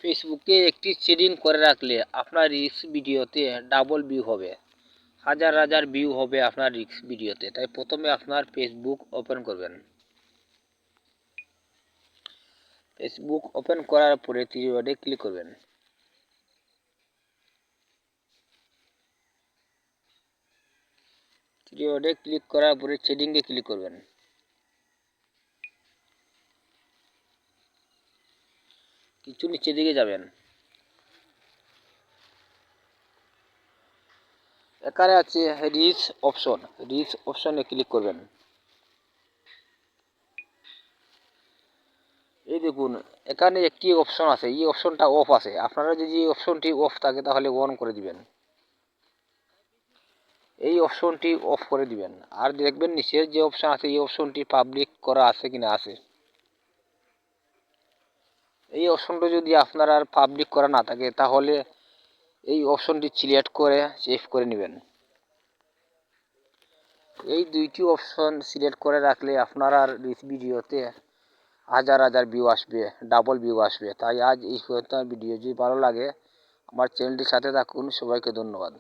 ফেসবুকে একটি সেটিং করে রাখলে আপনার রিলস ভিডিওতে ডাবল ভিউ হবে, হাজার হাজার ভিউ হবে আপনার রিলস ভিডিওতে। তাই প্রথমে আপনার ফেসবুক ওপেন করবেন। ফেসবুক ওপেন করার পরে থ্রি ডটে ক্লিক করবেন। থ্রি ডটে ক্লিক করার পরে সেটিংয়ে ক্লিক করবেন। কিছু নিচের দিকে যাবেন। এখানে আছে রিলস অপশন, রিলস অপশনে ক্লিক করবেন। এই দেখুন এখানে একটি অপশন আছে, এই অপশনটা অফ আছে। আপনারা যদি এই অপশনটি অফ থাকে তাহলে অন করে দিবেন। এই অপশনটি অফ করে দিবেন। আর দেখবেন নিচের যে অপশন আছে এই অপশনটি পাবলিক করা আছে কিনা আছে। এই অপশনটা যদি আপনার আর পাবলিক করা না থাকে তাহলে এই অপশনটি সিলেক্ট করে সেভ করে নেবেন। এই দুইটি অপশন সিলেক্ট করে রাখলে আপনার আর ভিডিওতে হাজার হাজার ভিউ আসবে, ডাবল ভিউ আসবে। তাই আজ এই ভিডিও যদি ভালো লাগে আমার চ্যানেলটির সাথে থাকুন। সবাইকে ধন্যবাদ।